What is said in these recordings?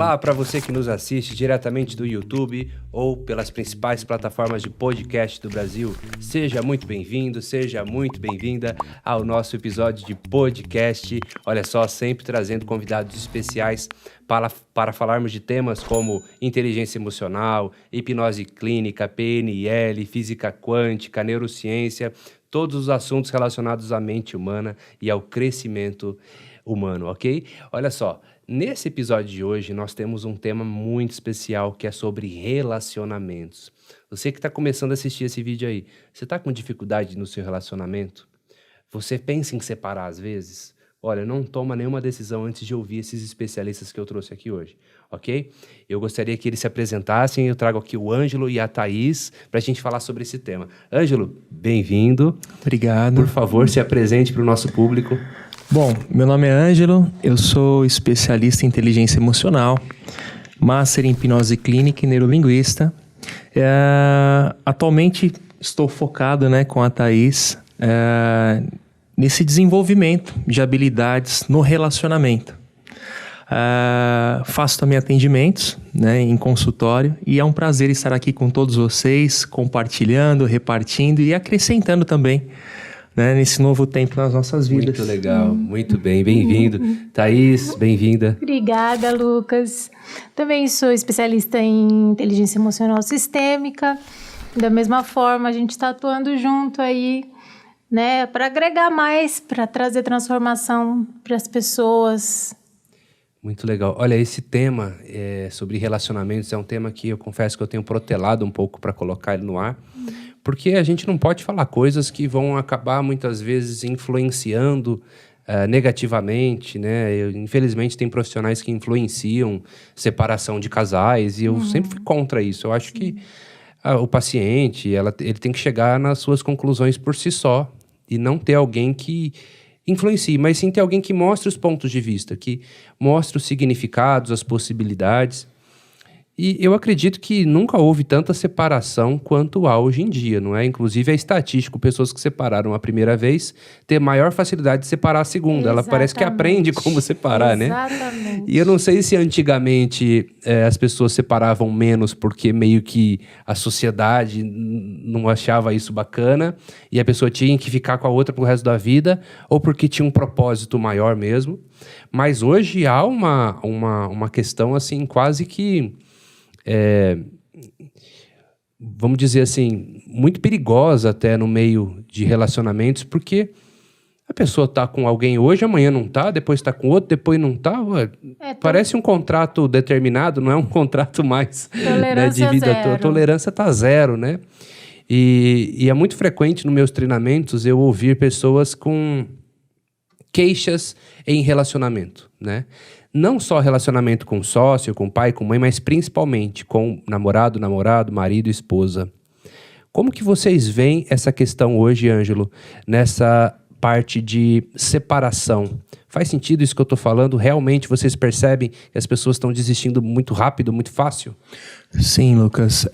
Olá para você que nos assiste diretamente do YouTube ou pelas principais plataformas de podcast do Brasil. Seja muito bem-vindo, seja muito bem-vinda ao nosso episódio de podcast. Olha só, sempre trazendo convidados especiais para falarmos de temas como inteligência emocional, hipnose clínica, PNL, física quântica, neurociência, todos os assuntos relacionados à mente humana e ao crescimento humano, ok? Olha só, nesse episódio de hoje nós temos um tema muito especial que é sobre relacionamentos. Você que está começando a assistir esse vídeo aí, você está com dificuldade no seu relacionamento? Você pensa em separar às vezes? Olha, não toma nenhuma decisão antes de ouvir esses especialistas que eu trouxe aqui hoje, ok? Eu gostaria que eles se apresentassem, eu trago aqui o Ângelo e a Thaís para a gente falar sobre esse tema. Ângelo, bem-vindo. Obrigado. Por favor, se apresente para o nosso público. Bom, meu nome é Ângelo, eu sou especialista em inteligência emocional, master em hipnose clínica e neurolinguista. Atualmente estou focado, com a Thaís nesse desenvolvimento de habilidades no relacionamento. Faço também atendimentos em consultório e é um prazer estar aqui com todos vocês, compartilhando, repartindo e acrescentando também nesse novo tempo nas nossas vidas. Muito legal, muito bem, bem-vindo. Thaís, bem-vinda. Obrigada, Lucas. Também sou especialista em inteligência emocional sistêmica. Da mesma forma, a gente está atuando junto aí, para agregar mais, para trazer transformação para as pessoas. Muito legal. Olha, esse tema sobre relacionamentos é um tema que eu confesso que eu tenho protelado um pouco para colocar ele no ar. Porque a gente não pode falar coisas que vão acabar muitas vezes influenciando negativamente, Infelizmente tem profissionais que influenciam separação de casais e eu sempre fui contra isso. Eu acho que o paciente, ele tem que chegar nas suas conclusões por si só e não ter alguém que influencie, mas sim ter alguém que mostre os pontos de vista, que mostre os significados, as possibilidades. E eu acredito que nunca houve tanta separação quanto há hoje em dia, não é? Inclusive é estatístico, pessoas que separaram a primeira vez ter maior facilidade de separar a segunda. Exatamente. Ela parece que aprende como separar, Exatamente. E eu não sei se antigamente as pessoas separavam menos porque meio que a sociedade não achava isso bacana e a pessoa tinha que ficar com a outra pro resto da vida ou porque tinha um propósito maior mesmo. Mas hoje há uma questão assim quase que... vamos dizer assim, muito perigosa até no meio de relacionamentos, porque a pessoa tá com alguém hoje, amanhã não tá, depois tá com outro, depois não tá. Parece um contrato determinado, não é um contrato mais tolerância de vida. zero. A tolerância tá zero, E é muito frequente nos meus treinamentos eu ouvir pessoas com queixas em relacionamento, Não só relacionamento com sócio, com pai, com mãe, mas principalmente com namorado, marido, esposa. Como que vocês veem essa questão hoje, Ângelo, nessa parte de separação? Faz sentido isso que eu estou falando? Realmente vocês percebem que as pessoas estão desistindo muito rápido, muito fácil? Sim, Lucas.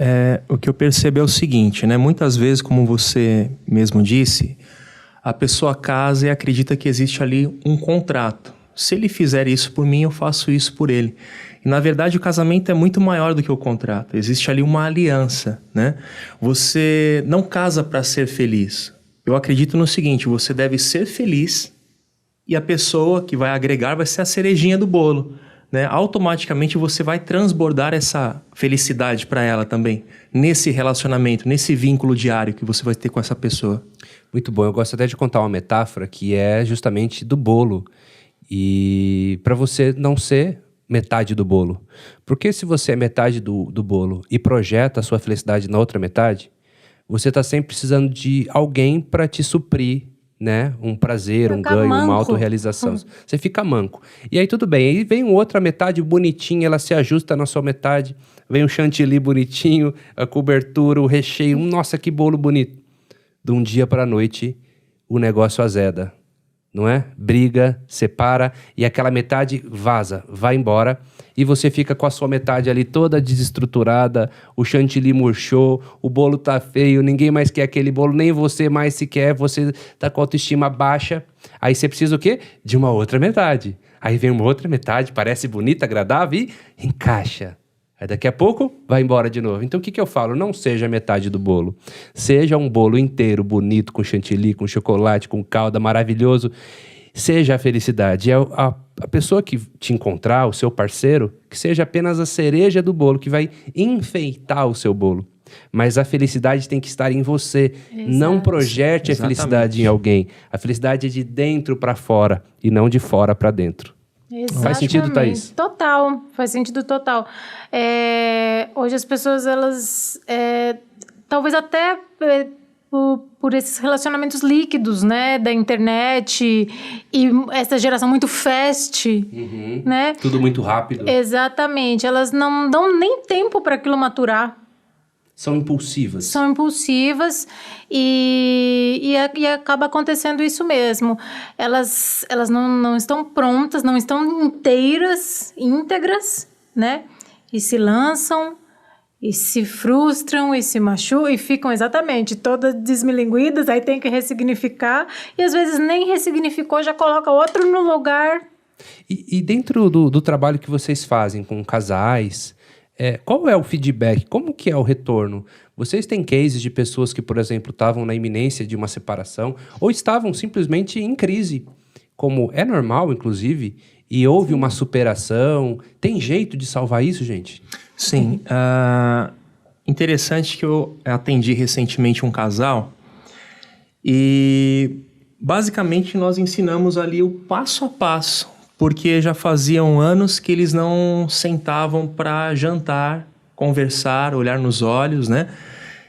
O que eu percebo é o seguinte, Muitas vezes, como você mesmo disse, a pessoa casa e acredita que existe ali um contrato. Se ele fizer isso por mim, eu faço isso por ele. E, na verdade, o casamento é muito maior do que o contrato. Existe ali uma aliança, Você não casa para ser feliz. Eu acredito no seguinte, você deve ser feliz e a pessoa que vai agregar vai ser a cerejinha do bolo, Automaticamente você vai transbordar essa felicidade para ela também, nesse relacionamento, nesse vínculo diário que você vai ter com essa pessoa. Muito bom. Eu gosto até de contar uma metáfora que é justamente do bolo. E para você não ser metade do bolo. Porque se você é metade do bolo e projeta a sua felicidade na outra metade, você está sempre precisando de alguém para te suprir, um prazer, um ganho, uma autorrealização. Você fica manco. E aí tudo bem, aí vem outra metade bonitinha, ela se ajusta na sua metade, vem um chantilly bonitinho, a cobertura, o recheio, nossa, que bolo bonito. De um dia para a noite, o negócio azeda. Não é? Briga, separa e aquela metade vaza, vai embora e você fica com a sua metade ali toda desestruturada, o chantilly murchou, o bolo tá feio, ninguém mais quer aquele bolo, nem você mais se quer, você tá com a autoestima baixa. Aí você precisa o quê? De uma outra metade. Aí vem uma outra metade, parece bonita, agradável e encaixa. Aí daqui a pouco vai embora de novo. Então o que eu falo? Não seja metade do bolo. Seja um bolo inteiro, bonito, com chantilly, com chocolate, com calda, maravilhoso. Seja a felicidade. A pessoa que te encontrar, o seu parceiro, que seja apenas a cereja do bolo, que vai enfeitar o seu bolo. Mas a felicidade tem que estar em você. Exato. Não projete a felicidade em alguém. A felicidade é de dentro para fora e não de fora para dentro. Exatamente. Faz sentido, Thaís? Total, faz sentido total. Hoje as pessoas, elas talvez até por esses relacionamentos líquidos, né, da internet e essa geração muito fast, né? Tudo muito rápido. Exatamente, elas não dão nem tempo para aquilo maturar. São impulsivas. São impulsivas e acaba acontecendo isso mesmo. Elas não estão prontas, não estão íntegras, né? E se lançam, e se frustram, e se machucam, e ficam exatamente todas desmilinguidas, aí tem que ressignificar, e às vezes nem ressignificou, já coloca outro no lugar. E dentro do trabalho que vocês fazem com casais... qual é o feedback? Como que é o retorno? Vocês têm cases de pessoas que, por exemplo, estavam na iminência de uma separação ou estavam simplesmente em crise, como é normal, inclusive, e houve uma superação? Tem jeito de salvar isso, gente? Sim. Interessante que eu atendi recentemente um casal e, basicamente, nós ensinamos ali o passo a passo, porque já faziam anos que eles não sentavam para jantar, conversar, olhar nos olhos, né?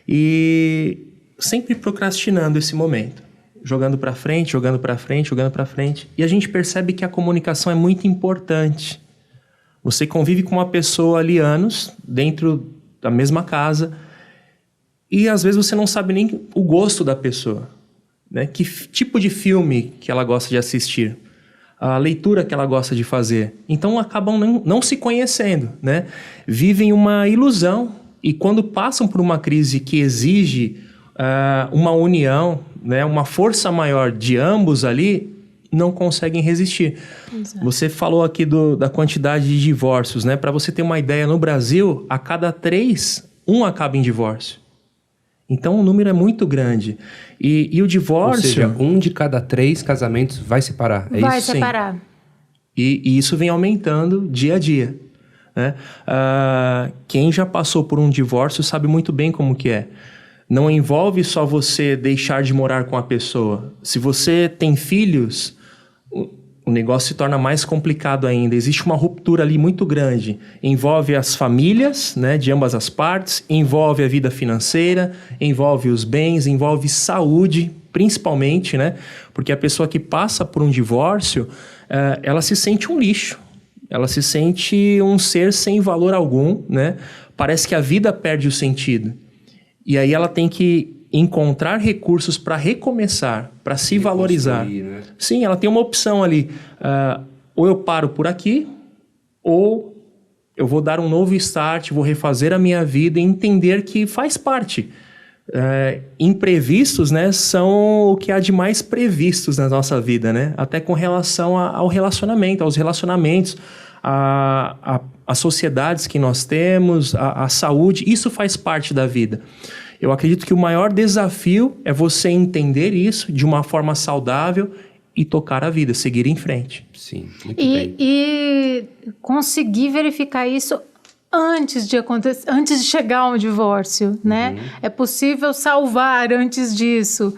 E sempre procrastinando esse momento. Jogando para frente, jogando para frente, jogando para frente. E a gente percebe que a comunicação é muito importante. Você convive com uma pessoa ali anos, dentro da mesma casa, e às vezes você não sabe nem o gosto da pessoa, né? Que tipo de filme que ela gosta de assistir, a leitura que ela gosta de fazer. Então acabam não se conhecendo, né? Vivem uma ilusão e quando passam por uma crise que exige uma união, né? Uma força maior de ambos ali, não conseguem resistir. Exato. Você falou aqui da quantidade de divórcios, né? Para você ter uma ideia, no Brasil, a cada 3, 1 acaba em divórcio. Então o número é muito grande. E o divórcio... Ou seja, 1 de cada 3 casamentos vai separar, é vai isso? Separar. Sim. E isso vem aumentando dia a dia, né? Quem já passou por um divórcio sabe muito bem como que é. Não envolve só você deixar de morar com a pessoa. Se você tem filhos, o negócio se torna mais complicado ainda. Existe uma ruptura ali muito grande. Envolve as famílias, né, de ambas as partes, envolve a vida financeira, envolve os bens, envolve saúde, principalmente, né? Porque a pessoa que passa por um divórcio, ela se sente um lixo. Ela se sente um ser sem valor algum, né? Parece que a vida perde o sentido. E aí ela tem que encontrar recursos para recomeçar, para se valorizar. Né? Sim, ela tem uma opção ali. Ou eu paro por aqui, ou eu vou dar um novo start, vou refazer a minha vida e entender que faz parte. Imprevistos, né, são o que há de mais previstos na nossa vida, né? Até com relação ao relacionamento, aos relacionamentos, as sociedades que nós temos, a saúde, isso faz parte da vida. Eu acredito que o maior desafio é você entender isso de uma forma saudável e tocar a vida, seguir em frente. Sim, muito bem. E conseguir verificar isso antes de acontecer, antes de chegar a um divórcio, né? É possível salvar antes disso.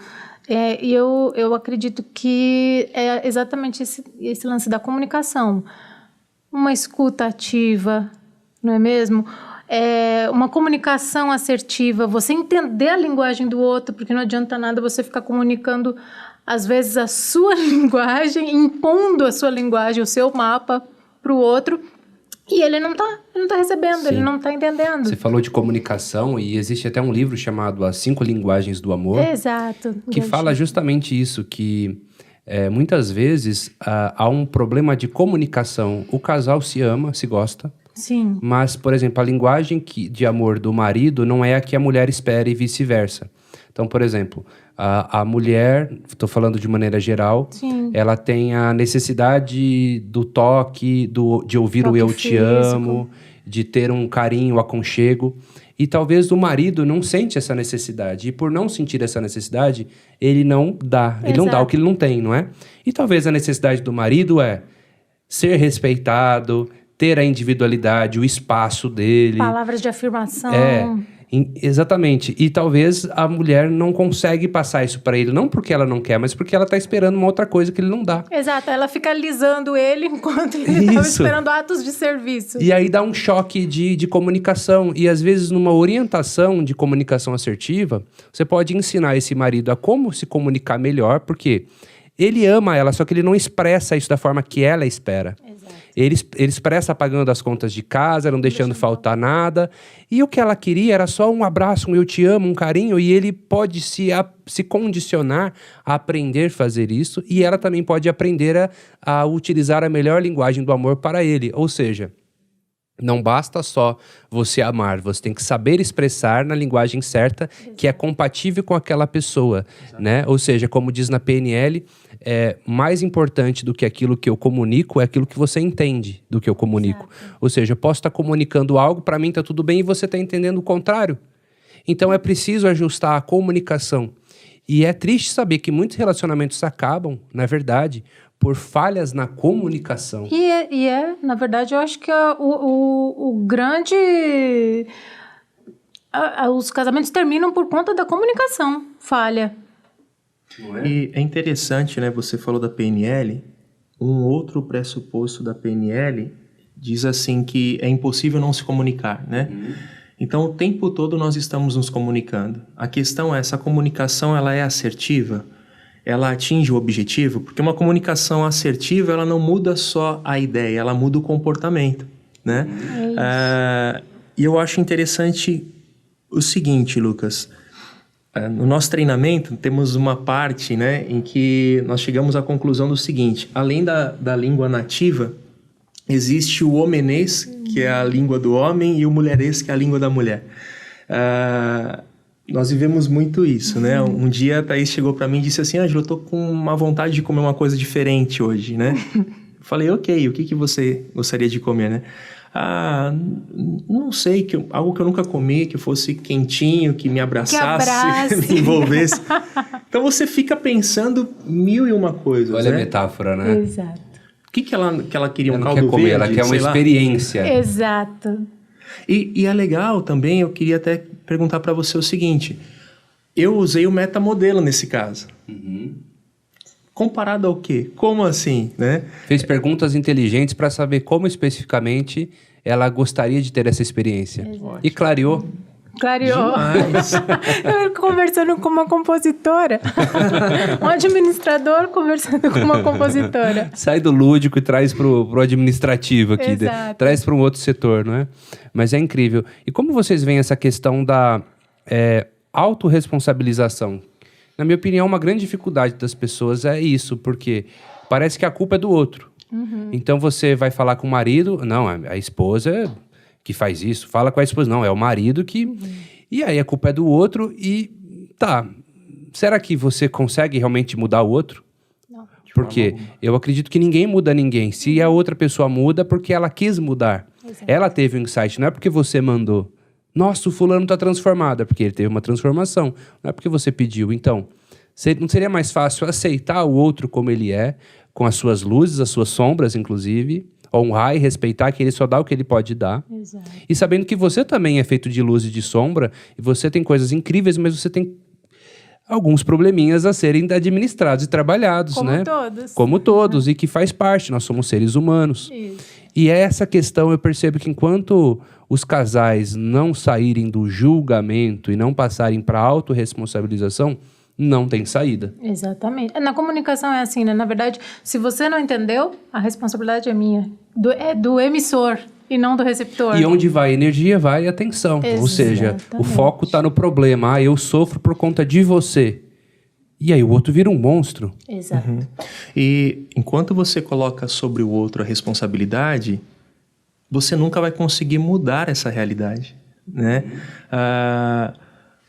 E eu acredito que é exatamente esse lance da comunicação. Uma escuta ativa, não é mesmo? Uma comunicação assertiva, você entender a linguagem do outro, porque não adianta nada você ficar comunicando, às vezes, a sua linguagem, impondo a sua linguagem, o seu mapa para o outro, e ele não tá recebendo, Sim. Ele não tá entendendo. Você falou de comunicação e existe até um livro chamado As 5 Linguagens do Amor. Exato. Que fala justamente isso, que muitas vezes há um problema de comunicação. O casal se ama, se gosta. Sim. Mas, por exemplo, a linguagem de amor do marido não é a que a mulher espera e vice-versa. Então, por exemplo, a mulher, estou falando de maneira geral, ela tem a necessidade do toque, de ouvir o eu te amo, de ter um carinho, aconchego. E talvez o marido não sente essa necessidade. E por não sentir essa necessidade, ele não dá. Ele não dá o que ele não tem, não é? E talvez a necessidade do marido é ser respeitado, ter a individualidade, o espaço dele. Palavras de afirmação. Exatamente. E talvez a mulher não consegue passar isso para ele, não porque ela não quer, mas porque ela tá esperando uma outra coisa que ele não dá. Exato, ela fica alisando ele enquanto ele estava esperando atos de serviço. E aí dá um choque de comunicação. E às vezes numa orientação de comunicação assertiva, você pode ensinar esse marido a como se comunicar melhor, porque ele ama ela, só que ele não expressa isso da forma que ela espera. Exato. Ele expressa pagando as contas de casa, não deixando faltar nada. E o que ela queria era só um abraço, um eu te amo, um carinho. E ele pode se condicionar a aprender a fazer isso. E ela também pode aprender a utilizar a melhor linguagem do amor para ele. Ou seja, não basta só você amar, você tem que saber expressar na linguagem certa, que é compatível com aquela pessoa, né? Ou seja, como diz na PNL, mais importante do que aquilo que eu comunico é aquilo que você entende do que eu comunico. Exato. Ou seja, eu posso estar comunicando algo, para mim está tudo bem, e você está entendendo o contrário. Então é preciso ajustar a comunicação. E é triste saber que muitos relacionamentos acabam, na verdade, por falhas na comunicação. Na verdade, eu acho que o grande... os casamentos terminam por conta da comunicação falha. Não é? E é interessante, né? Você falou da PNL. Um outro pressuposto da PNL diz assim que é impossível não se comunicar, né? Então, o tempo todo nós estamos nos comunicando. A questão é, essa comunicação, ela é assertiva? Ela atinge o objetivo? Porque uma comunicação assertiva, ela não muda só a ideia, ela muda o comportamento, né? E eu acho interessante o seguinte, Lucas. No nosso treinamento, temos uma parte, né, em que nós chegamos à conclusão do seguinte: além da língua nativa, existe o homenês, que é a língua do homem, e o mulherês, que é a língua da mulher. Nós vivemos muito isso, né? Um dia a Thaís chegou para mim e disse assim: Ângelo, eu tô com uma vontade de comer uma coisa diferente hoje, né? Eu falei, ok, o que você gostaria de comer, né? Não sei, algo que eu nunca comi, que fosse quentinho, que me abraçasse, me envolvesse. Então você fica pensando mil e uma coisas. Olha, né? A metáfora, né? Exato. O que ela queria? Ela não quer comer, ela quer uma experiência. Exato. E é legal também, eu queria até perguntar para você o seguinte: eu usei o metamodelo nesse caso. Comparado ao quê? Como assim, né? Fez perguntas inteligentes para saber como especificamente ela gostaria de ter essa experiência. Exato. E clareou. Clareou. Eu conversando com uma compositora. Um administrador conversando com uma compositora. Sai do lúdico e traz pro administrativo aqui. Traz para um outro setor, não é? Mas é incrível. E como vocês veem essa questão da autorresponsabilização? Na minha opinião, uma grande dificuldade das pessoas é isso, porque parece que a culpa é do outro. Então você vai falar com o marido, não, a esposa que faz isso, fala com a esposa, não, é o marido que... E aí a culpa é do outro e tá, será que você consegue realmente mudar o outro? Não. Porque eu acredito que ninguém muda ninguém. Se a outra pessoa muda, porque ela quis mudar. Exato. Ela teve um insight, não é porque você mandou. Nossa, o fulano está transformado, é porque ele teve uma transformação, não é porque você pediu. Então, não seria mais fácil aceitar o outro como ele é, com as suas luzes, as suas sombras, inclusive, honrar e respeitar que ele só dá o que ele pode dar. Exato. E sabendo que você também é feito de luz e de sombra, e você tem coisas incríveis, mas você tem alguns probleminhas a serem administrados e trabalhados, como né? Todos. Como todos, e que faz parte, nós somos seres humanos. Isso. E essa questão eu percebo que enquanto os casais não saírem do julgamento e não passarem para a autorresponsabilização, não tem saída. Exatamente. Na comunicação é assim, né? Na verdade, se você não entendeu, a responsabilidade é minha. É do emissor e não do receptor. E onde vai a energia, vai a atenção. Exatamente. Ou seja, o foco está no problema. Eu sofro por conta de você. E aí o outro vira um monstro. Exato. E enquanto você coloca sobre o outro a responsabilidade, você nunca vai conseguir mudar essa realidade, né?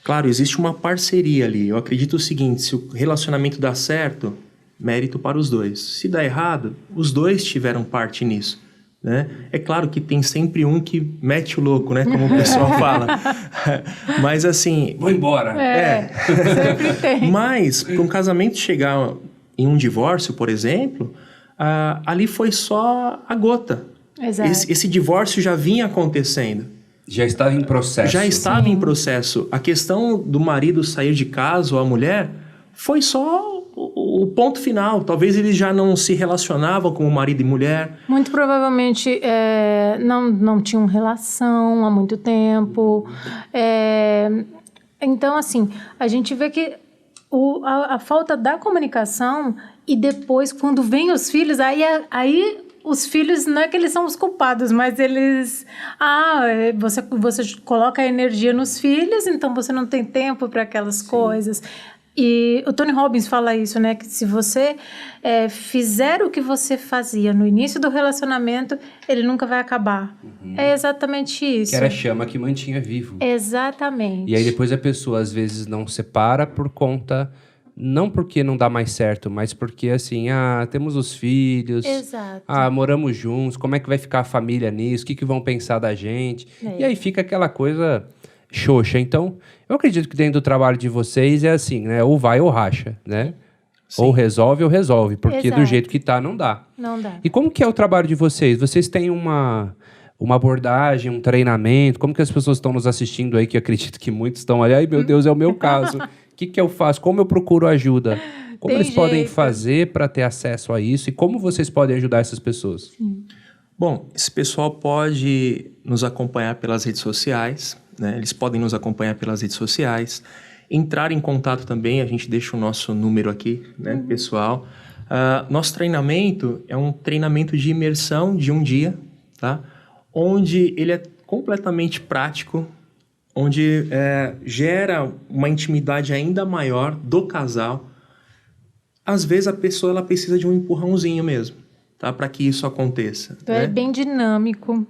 Claro, existe uma parceria ali. Eu acredito o seguinte: se o relacionamento dá certo, mérito para os dois. Se dá errado, os dois tiveram parte nisso, né? É claro que tem sempre um que mete o louco, né? Como o pessoal fala. Mas assim... Vou embora. Sempre tem. Mas, para um casamento chegar em um divórcio, por exemplo, ali foi só a gota. Exato. Esse divórcio já vinha acontecendo. Já estava em processo. Já estava em processo. A questão do marido sair de casa ou a mulher foi só o ponto final. Talvez eles já não se relacionavam como marido e mulher. Muito provavelmente não tinham relação há muito tempo. Então, assim, a gente vê que a falta da comunicação e depois, quando vem os filhos, aí os filhos, não é que eles são os culpados, mas eles... você coloca a energia nos filhos, então você não tem tempo para aquelas coisas. E o Tony Robbins fala isso, né? Que se você fizer o que você fazia no início do relacionamento, ele nunca vai acabar. É exatamente isso. Que era a chama que mantinha vivo. Exatamente. E aí depois a pessoa às vezes não separa por conta... Não porque não dá mais certo, mas porque assim, temos os filhos, Exato. Moramos juntos, como é que vai ficar a família nisso? O que vão pensar da gente? E aí fica aquela coisa xoxa. Então, eu acredito que dentro do trabalho de vocês é assim, né? Ou vai ou racha, né? Sim. Ou resolve, porque do jeito que tá, não dá. Não dá. E como que é o trabalho de vocês? Vocês têm uma abordagem, um treinamento? Como que as pessoas estão nos assistindo aí, que eu acredito que muitos estão ali, ai meu Deus, é o meu caso. O que eu faço? Como eu procuro ajuda? Como eles podem fazer para ter acesso a isso? E como vocês podem ajudar essas pessoas? Sim. Bom, esse pessoal pode nos acompanhar pelas redes sociais, né? Eles podem nos acompanhar pelas redes sociais. Entrar em contato também, a gente deixa o nosso número aqui, né, pessoal. Nosso treinamento é um treinamento de imersão de um dia, tá? Onde ele é completamente prático, onde gera uma intimidade ainda maior do casal. Às vezes a pessoa ela precisa de um empurrãozinho mesmo, tá? Para que isso aconteça. Então né? é bem dinâmico.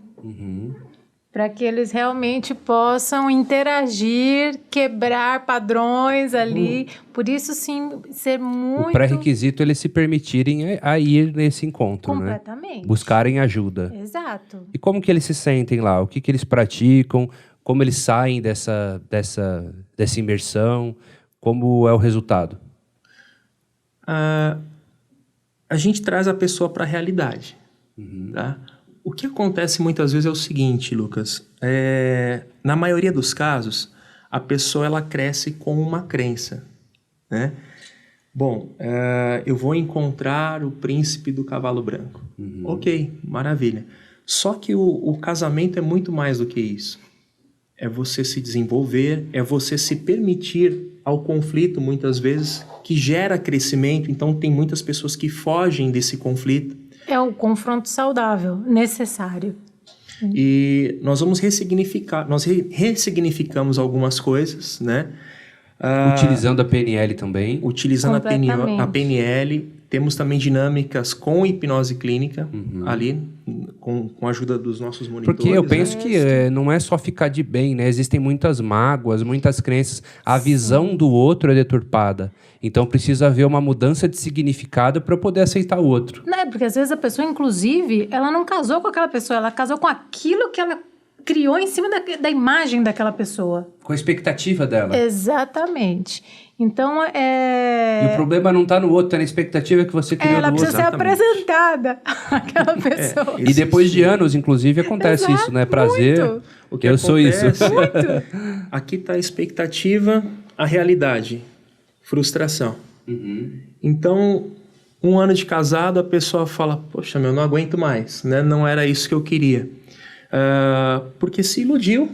Para que eles realmente possam interagir, quebrar padrões ali. Por isso, sim, ser muito... O pré-requisito é eles se permitirem a ir nesse encontro, completamente. Né? Buscarem ajuda. Exato. E como que eles se sentem lá? O que eles praticam? Como eles saem dessa imersão? Como é o resultado? A gente traz a pessoa para a realidade. Tá? O que acontece muitas vezes é o seguinte, Lucas. Na maioria dos casos, a pessoa ela cresce com uma crença. Né? Bom, eu vou encontrar o príncipe do cavalo branco. Ok, maravilha. Só que o casamento é muito mais do que isso. É você se desenvolver, é você se permitir ao conflito, muitas vezes, que gera crescimento. Então, tem muitas pessoas que fogem desse conflito. É o confronto saudável, necessário. E nós vamos ressignificar, nós ressignificamos algumas coisas, né? Utilizando a PNL também. Utilizando a PNL. Temos também dinâmicas com hipnose clínica ali, com a ajuda dos nossos monitores. Porque eu penso que não é só ficar de bem, né? Existem muitas mágoas, muitas crenças. A visão do outro é deturpada. Então precisa haver uma mudança de significado para poder aceitar o outro. Não, porque às vezes a pessoa, inclusive, ela não casou com aquela pessoa, ela casou com aquilo que ela criou em cima da imagem daquela pessoa. Com a expectativa dela. Exatamente. Então, E o problema não está no outro, está na expectativa que você criou do outro. Ela precisa ser apresentada àquela pessoa. E depois de anos, inclusive, acontece isso, né? Prazer, muito. O que eu acontece, sou isso. Aqui está a expectativa, a realidade, frustração. Então, 1 ano de casado, a pessoa fala, poxa, meu, não aguento mais, né? Não era isso que eu queria. Porque se iludiu,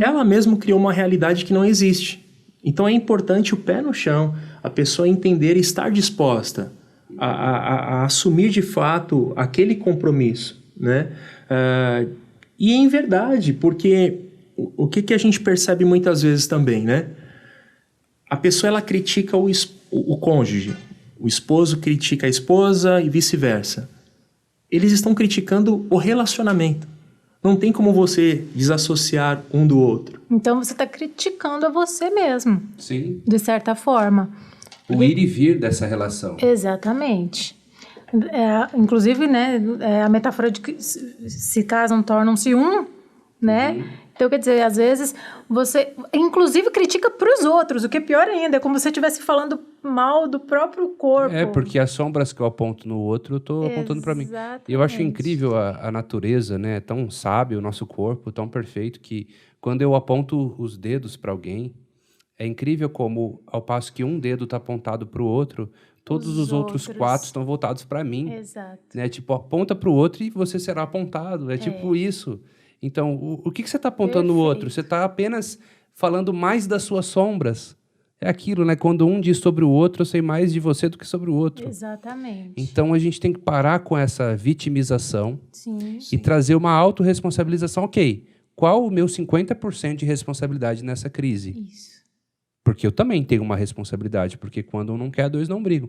ela mesma criou uma realidade que não existe. Então é importante o pé no chão, a pessoa entender e estar disposta a assumir de fato aquele compromisso, né? E em verdade, porque o que a gente percebe muitas vezes também, né? A pessoa ela critica o cônjuge, o esposo critica a esposa e vice-versa. Eles estão criticando o relacionamento. Não tem como você desassociar um do outro. Então você está criticando a você mesmo. Sim. De certa forma. o ir e vir dessa relação. Exatamente. Inclusive, né, a metáfora de que se casam, tornam-se um, né? Então, quer dizer, às vezes você, inclusive, critica para os outros, o que é pior ainda, é como se você estivesse falando mal do próprio corpo. Porque as sombras que eu aponto no outro, eu estou apontando para mim. E eu acho incrível a natureza, né? Tão sábio, o nosso corpo, tão perfeito, que quando eu aponto os dedos para alguém, é incrível como, ao passo que um dedo está apontado para o outro, todos os outros 4 estão voltados para mim. Exato. Né? Tipo, aponta para o outro e você será apontado. É tipo isso. Então, o que você está apontando no outro? Você está apenas falando mais das suas sombras. É aquilo, né? Quando um diz sobre o outro, eu sei mais de você do que sobre o outro. Exatamente. Então, a gente tem que parar com essa vitimização Sim. e trazer uma autorresponsabilização. Ok, qual o meu 50% de responsabilidade nessa crise? Isso. Porque eu também tenho uma responsabilidade, porque quando um não quer, 2 não brigam.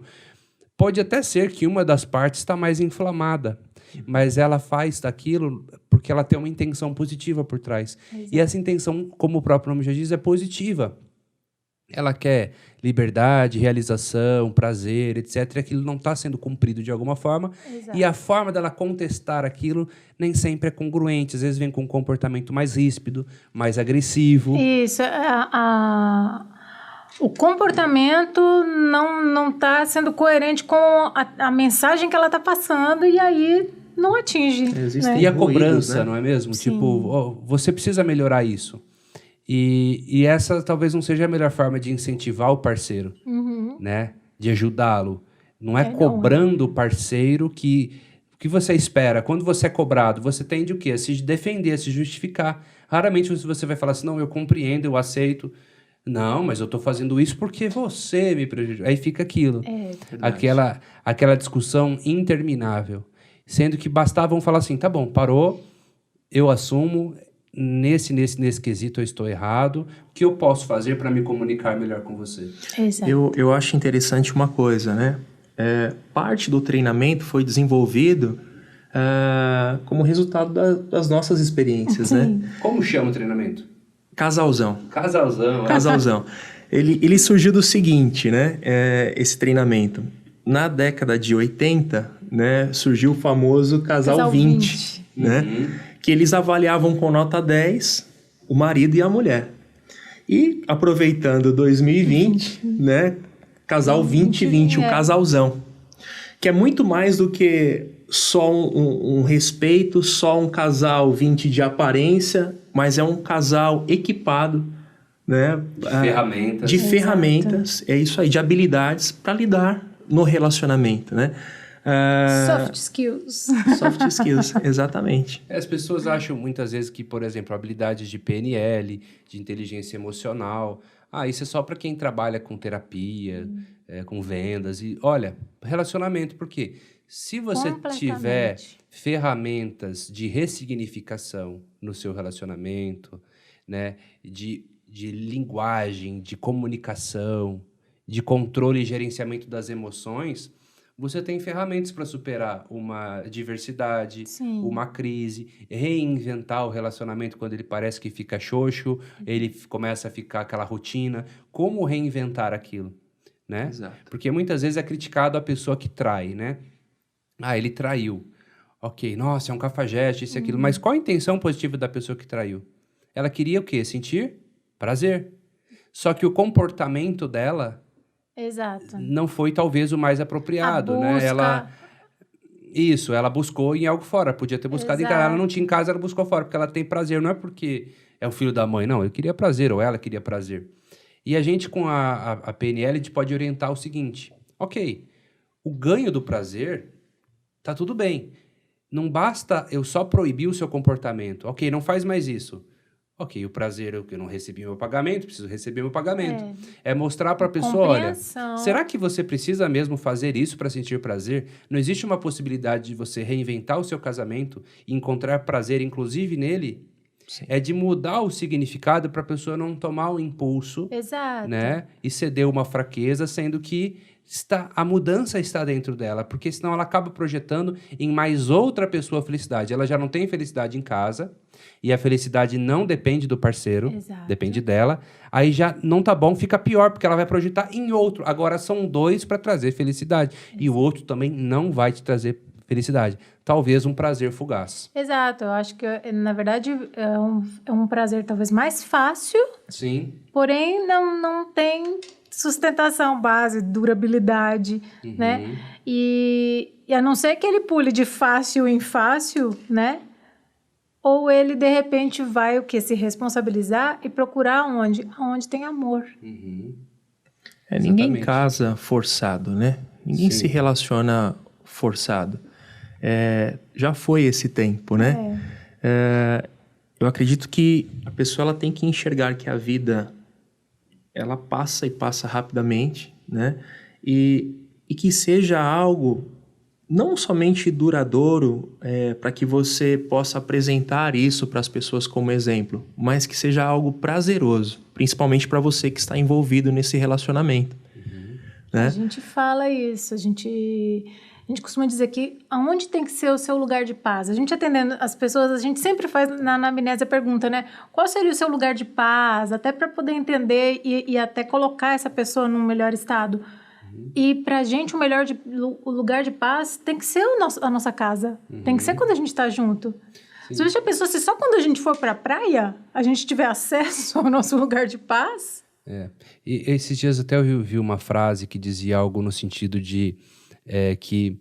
Pode até ser que uma das partes está mais inflamada, mas ela faz daquilo porque ela tem uma intenção positiva por trás. Exato. E essa intenção, como o próprio nome já diz, é positiva. Ela quer liberdade, realização, prazer, etc. E aquilo não está sendo cumprido de alguma forma. Exato. E a forma dela contestar aquilo nem sempre é congruente. Às vezes vem com um comportamento mais ríspido, mais agressivo. Isso. O comportamento não está sendo coerente com a mensagem que ela está passando e aí não atinge. Existem E a ruídos, cobrança, né? não é mesmo? Sim. Tipo, você precisa melhorar isso. E essa talvez não seja a melhor forma de incentivar o parceiro, né? De ajudá-lo. Não é cobrando o parceiro que você espera. Quando você é cobrado, você tende o quê? A se defender, a se justificar. Raramente você vai falar assim, não, eu compreendo, eu aceito. Não, mas eu estou fazendo isso porque você me prejudicou. Aí fica aquilo. Aquela discussão interminável. Sendo que bastavam falar assim, tá bom, parou, eu assumo, nesse quesito eu estou errado, o que eu posso fazer para me comunicar melhor com você? Exato. Eu acho interessante uma coisa, né? Parte do treinamento foi desenvolvido como resultado das nossas experiências, né? Como chama o treinamento? Casalzão. Casalzão. Ele surgiu do seguinte, né? Esse treinamento. Na década de 80, né, surgiu o famoso Casal 20, né? Que eles avaliavam com nota 10 o marido e a mulher. E, aproveitando 2020, né? Casal 2020, o casalzão. Que é muito mais do que só um respeito, só um casal 20 de aparência, mas é um casal equipado, né? De ferramentas, é isso aí, de habilidades para lidar no relacionamento, né? Soft skills. Soft skills, exatamente. As pessoas acham muitas vezes que, por exemplo, habilidades de PNL, de inteligência emocional, isso é só para quem trabalha com terapia, com vendas. E olha, relacionamento, por quê? Se você tiver ferramentas de ressignificação no seu relacionamento, né, de linguagem, de comunicação, de controle e gerenciamento das emoções, você tem ferramentas para superar uma diversidade, uma crise, reinventar o relacionamento quando ele parece que fica xoxo, ele começa a ficar aquela rotina. Como reinventar aquilo, né? Exato. Porque muitas vezes é criticado a pessoa que trai, né? Ele traiu. Ok, nossa, é um cafajeste, isso e aquilo. Mas qual a intenção positiva da pessoa que traiu? Ela queria o quê? Sentir prazer. Só que o comportamento dela não foi talvez o mais apropriado, né? Ela buscou em algo fora. Podia ter buscado em casa. Ela não tinha em casa, ela buscou fora. Porque ela tem prazer. Não é porque é o filho da mãe. Não, eu queria prazer. Ou ela queria prazer. E a gente, com a PNL, a gente pode orientar o seguinte. Ok, o ganho do prazer, tá tudo bem. Não basta eu só proibir o seu comportamento. Ok, não faz mais isso. Ok, o prazer, eu não recebi meu pagamento, preciso receber meu pagamento. É mostrar para a pessoa, olha, será que você precisa mesmo fazer isso para sentir prazer? Não existe uma possibilidade de você reinventar o seu casamento e encontrar prazer, inclusive nele? Sim. É de mudar o significado para a pessoa não tomar o impulso, Exato. né? E ceder uma fraqueza, sendo que a mudança está dentro dela, porque senão ela acaba projetando em mais outra pessoa a felicidade. Ela já não tem felicidade em casa, e a felicidade não depende do parceiro, Exato. depende dela. Aí já não tá bom, fica pior, porque ela vai projetar em outro. Agora são dois para trazer felicidade, e o outro também não vai te trazer felicidade. Talvez um prazer fugaz. Exato, eu acho que, na verdade, é um prazer talvez mais fácil, Sim. porém não tem sustentação, base, durabilidade, né? E a não ser que ele pule de fácil em fácil, né? Ou ele, de repente, vai se responsabilizar e procurar onde tem amor. Ninguém casa forçado, né? Ninguém Sim. se relaciona forçado. Já foi esse tempo, né? Eu acredito que a pessoa ela tem que enxergar que a vida ela passa e passa rapidamente, né? E que seja algo não somente duradouro para que você possa apresentar isso para as pessoas como exemplo, mas que seja algo prazeroso, principalmente para você que está envolvido nesse relacionamento. Né? A gente fala isso, a gente costuma dizer que aonde tem que ser o seu lugar de paz? A gente atendendo as pessoas, a gente sempre faz na anamnese a pergunta, né? Qual seria o seu lugar de paz? Até para poder entender e até colocar essa pessoa num melhor estado. E pra gente o lugar de paz tem que ser a nossa casa. Tem que ser quando a gente tá junto. Você já pensou se só quando a gente for pra praia a gente tiver acesso ao nosso lugar de paz? E esses dias até eu vi uma frase que dizia algo no sentido de que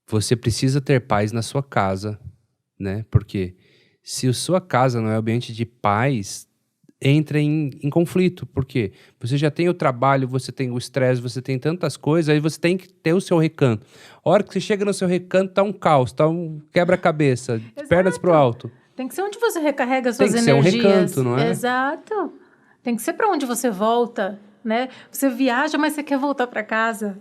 você precisa ter paz na sua casa, né? Porque se a sua casa não é ambiente de paz, entra em conflito. Por quê? Você já tem o trabalho, você tem o estresse, você tem tantas coisas, aí você tem que ter o seu recanto. A hora que você chega no seu recanto, tá um caos, tá um quebra-cabeça, pernas pro alto. Tem que ser onde você recarrega suas energias. Tem que ser um recanto, não é? Exato. Tem que ser para onde você volta, né? Você viaja, mas você quer voltar para casa,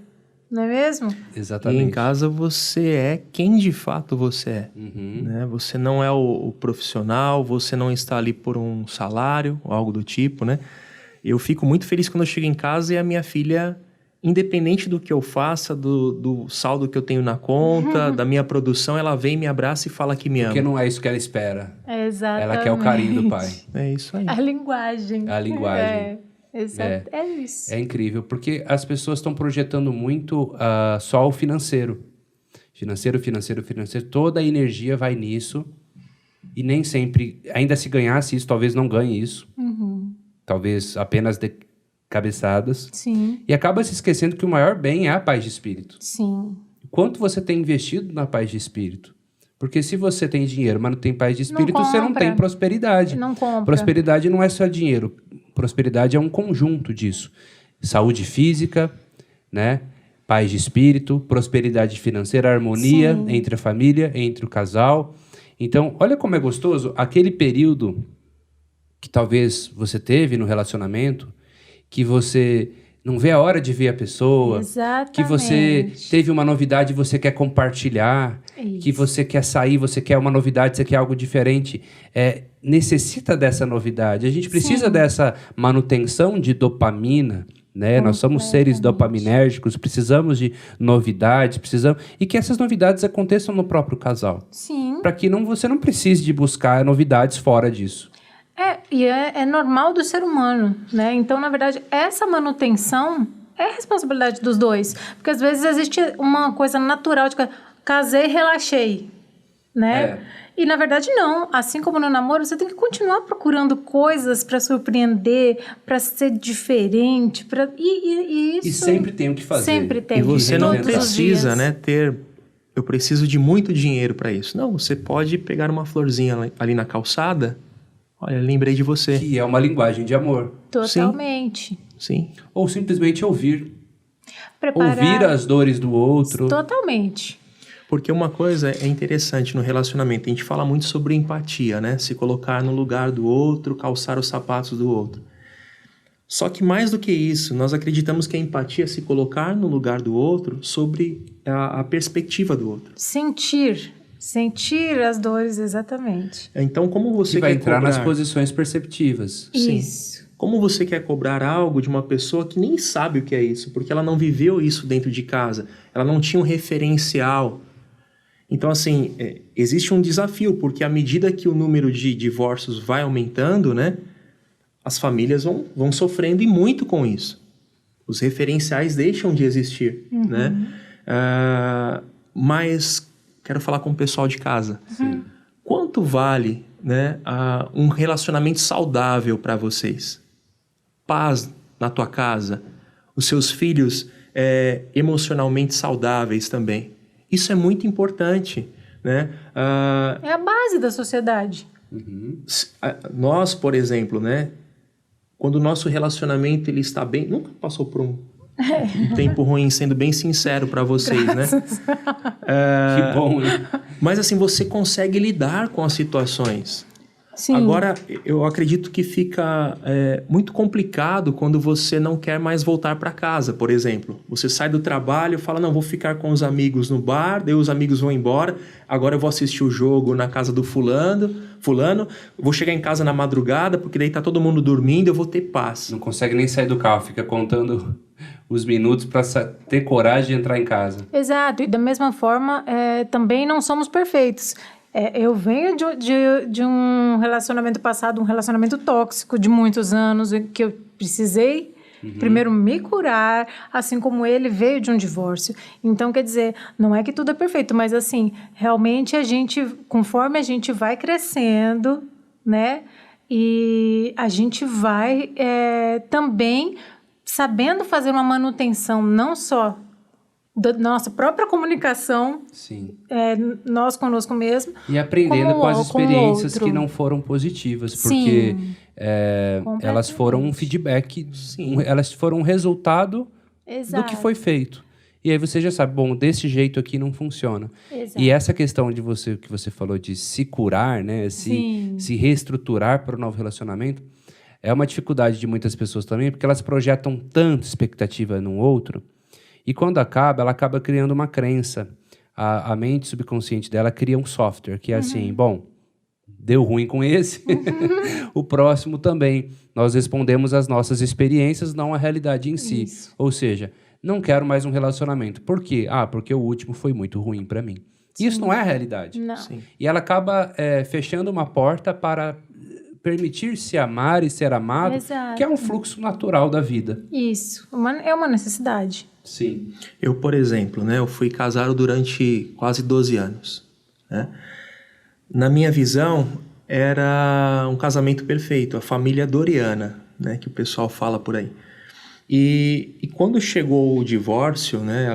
não é mesmo? Exatamente. E em casa você é quem de fato você é. Né? Você não é o profissional, você não está ali por um salário ou algo do tipo, né? Eu fico muito feliz quando eu chego em casa e a minha filha, independente do que eu faça, do saldo que eu tenho na conta, da minha produção, ela vem, me abraça e fala que me ama. Porque não é isso que ela espera. Exatamente. Ela quer o carinho do pai. É isso aí. A linguagem. A linguagem. Exato. É isso. É incrível, porque as pessoas estão projetando muito só o financeiro. Financeiro. Toda a energia vai nisso. E nem sempre, ainda se ganhasse isso, talvez não ganhe isso. Talvez apenas de cabeçadas. Sim. E acaba se esquecendo que o maior bem é a paz de espírito. Sim. Quanto você tem investido na paz de espírito? Porque se você tem dinheiro, mas não tem paz de espírito, você não tem prosperidade. Não compra. Prosperidade não é só dinheiro. Prosperidade é um conjunto disso. Saúde física, né? Paz de espírito, prosperidade financeira, harmonia entre a família, entre o casal. Então, olha como é gostoso aquele período que talvez você teve no relacionamento, que você não vê a hora de ver a pessoa, Exatamente. que você teve uma novidade e você quer compartilhar, que você quer sair, você quer uma novidade, você quer algo diferente. Necessita dessa novidade. A gente precisa dessa manutenção de dopamina, né? Nós somos seres dopaminérgicos, precisamos de novidades, e que essas novidades aconteçam no próprio casal. Sim. Para que você não precise de buscar novidades fora disso. E é normal do ser humano, né? Então, na verdade, essa manutenção é responsabilidade dos dois. Porque, às vezes, existe uma coisa natural de casei, relaxei, né? E, na verdade, não. Assim como no namoro, você tem que continuar procurando coisas para surpreender, para ser diferente, e isso... E sempre tem o que fazer. Sempre tem. E você não Todos os precisa, dias. né, ter... Eu preciso de muito dinheiro para isso. Não, você pode pegar uma florzinha ali na calçada. Olha, lembrei de você. Que é uma linguagem de amor. Totalmente. Sim. Ou simplesmente ouvir. Preparar... Ouvir as dores do outro. Totalmente. Porque uma coisa é interessante no relacionamento. A gente fala muito sobre empatia, né? Se colocar no lugar do outro, calçar os sapatos do outro. Só que mais do que isso, nós acreditamos que a empatia é se colocar no lugar do outro sobre a perspectiva do outro. Sentir Sentir as dores, exatamente. Então, como você Que vai quer entrar cobrar... nas posições perceptivas. Sim. Isso. Como você quer cobrar algo de uma pessoa que nem sabe o que é isso, porque ela não viveu isso dentro de casa, ela não tinha um referencial. Então, assim, existe um desafio, porque à medida que o número de divórcios vai aumentando, né, as famílias vão sofrendo e muito com isso. Os referenciais deixam de existir, né? Mas quero falar com o pessoal de casa. Sim. Quanto vale, né, um relacionamento saudável para vocês? Paz na tua casa, os seus filhos emocionalmente saudáveis também. Isso é muito importante, né? É a base da sociedade. Nós, por exemplo, né, quando o nosso relacionamento ele está bem, nunca passou por um tempo ruim, sendo bem sincero para vocês, né? Que bom, né? Mas assim, você consegue lidar com as situações. Sim. Agora, eu acredito que fica muito complicado quando você não quer mais voltar para casa, por exemplo. Você sai do trabalho e fala, não, vou ficar com os amigos no bar, daí os amigos vão embora, agora eu vou assistir o jogo na casa do fulano, vou chegar em casa na madrugada, porque daí tá todo mundo dormindo, eu vou ter paz. Não consegue nem sair do carro, fica contando os minutos para ter coragem de entrar em casa. Exato, e da mesma forma, também não somos perfeitos. Eu venho de um relacionamento passado, um relacionamento tóxico de muitos anos, que eu precisei primeiro me curar, assim como ele veio de um divórcio. Então, quer dizer, não é que tudo é perfeito, mas assim, realmente conforme a gente vai crescendo, né, e a gente vai também sabendo fazer uma manutenção, não só da nossa própria comunicação, Sim. Nós conosco mesmo. E aprendendo com as experiências que não foram positivas, porque elas foram um feedback, elas foram um resultado do que foi feito. E aí você já sabe, bom, desse jeito aqui não funciona. Exato. E essa questão que você falou de se curar, né, se reestruturar para o novo relacionamento, é uma dificuldade de muitas pessoas também, porque elas projetam tanto expectativa no outro. E quando ela acaba criando uma crença. A mente subconsciente dela cria um software que é assim, bom, deu ruim com esse, o próximo também. Nós respondemos às nossas experiências, não à realidade em si. Isso. Ou seja, não quero mais um relacionamento. Por quê? Porque o último foi muito ruim para mim. Sim. Isso não é a realidade. Não. Sim. E ela acaba fechando uma porta para permitir-se amar e ser amado, Exato. que é um fluxo natural da vida. Isso, é uma necessidade. Sim. Eu, por exemplo, né, eu fui casado durante quase 12 anos. Né? Na minha visão, era um casamento perfeito, a família Doriana, né, que o pessoal fala por aí. E quando chegou o divórcio, né,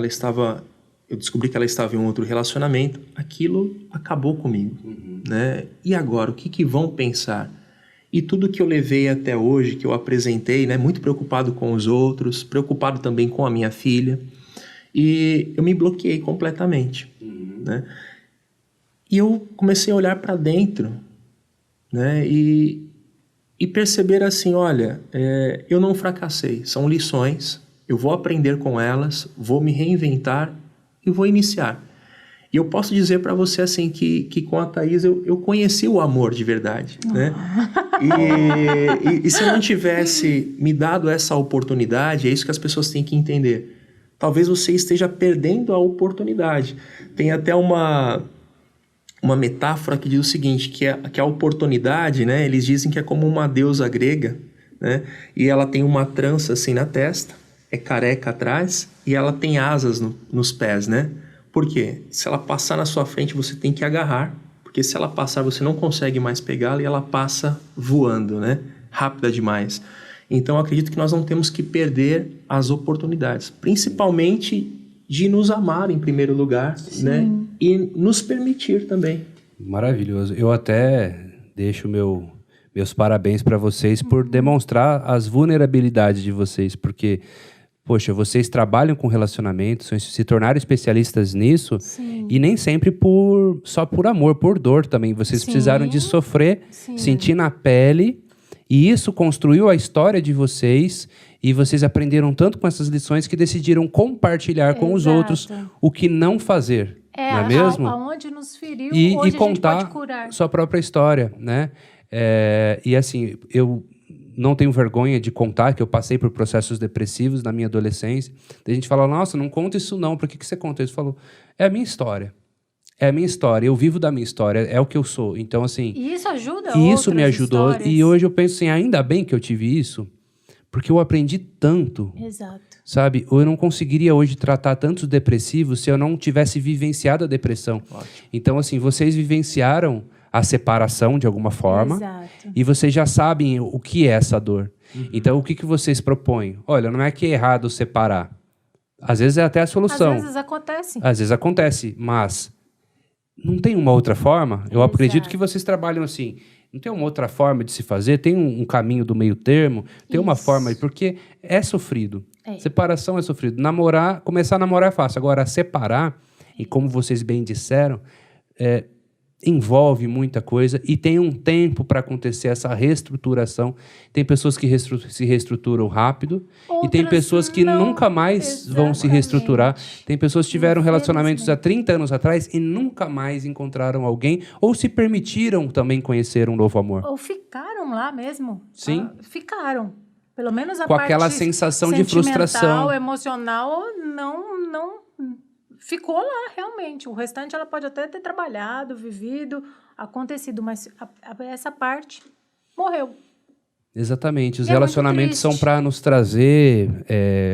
eu descobri que ela estava em um outro relacionamento, aquilo acabou comigo. Né? E agora, o que vão pensar? E tudo que eu levei até hoje, que eu apresentei, né, muito preocupado com os outros, preocupado também com a minha filha, e eu me bloqueei completamente. Né? E eu comecei a olhar para dentro, né, e perceber assim, olha, eu não fracassei, são lições, eu vou aprender com elas, vou me reinventar e vou iniciar. E eu posso dizer para você assim que com a Thaís eu conheci o amor de verdade, né? E se eu não tivesse me dado essa oportunidade, é isso que as pessoas têm que entender. Talvez você esteja perdendo a oportunidade. Tem até uma metáfora que diz o seguinte, que a oportunidade, né? Eles dizem que é como uma deusa grega, né? E ela tem uma trança assim na testa, é careca atrás e ela tem asas nos pés, né? Por quê? Se ela passar na sua frente, você tem que agarrar, porque se ela passar, você não consegue mais pegá-la e ela passa voando, né? Rápida demais. Então, eu acredito que nós não temos que perder as oportunidades, principalmente de nos amar em primeiro lugar, né? E nos permitir também. Maravilhoso. Eu até deixo meus parabéns para vocês por demonstrar as vulnerabilidades de vocês, porque... Poxa, vocês trabalham com relacionamentos, se tornaram especialistas nisso. Sim. E nem sempre só por amor, por dor também. Vocês precisaram de sofrer, sentir na pele, e isso construiu a história de vocês, e vocês aprenderam tanto com essas lições que decidiram compartilhar com os outros o que não fazer. não é mesmo? Aonde nos feriu, e hoje contar a gente pode curar. sua própria história, né? E assim, eu não tenho vergonha de contar que eu passei por processos depressivos na minha adolescência. A gente fala, nossa, não conta isso não, por que você conta isso? Falou, é a minha história. É a minha história, eu vivo da minha história, é o que eu sou. Então, assim... E isso ajuda E isso me outras ajudou. histórias. E hoje eu penso assim, ainda bem que eu tive isso, porque eu aprendi tanto. Exato. Sabe? Eu não conseguiria hoje tratar tantos depressivos se eu não tivesse vivenciado a depressão. Ótimo. Então, assim, vocês vivenciaram a separação de alguma forma. Exato. E vocês já sabem o que é essa dor. Então, o que vocês propõem? Olha, não é que é errado separar. Às vezes é até a solução. Às vezes acontece. Às vezes acontece, mas não tem uma outra forma? Eu acredito que vocês trabalham assim. Não tem uma outra forma de se fazer? Tem um caminho do meio termo? Tem uma forma... Porque é sofrido. Separação é sofrido. Começar a namorar é fácil. Agora, separar, e como vocês bem disseram, envolve muita coisa e tem um tempo para acontecer essa reestruturação. Tem pessoas que se reestruturam rápido e tem pessoas que nunca mais vão se reestruturar. Tem pessoas que tiveram relacionamentos há 30 anos atrás e nunca mais encontraram alguém ou se permitiram também conhecer um novo amor. Ou ficaram lá mesmo. Sim. Ficaram. Pelo menos a com parte aquela sensação de frustração. Emocional, não ficou lá, realmente. O restante ela pode até ter trabalhado, vivido, acontecido, mas essa parte morreu. Exatamente. Os é relacionamentos são para nos trazer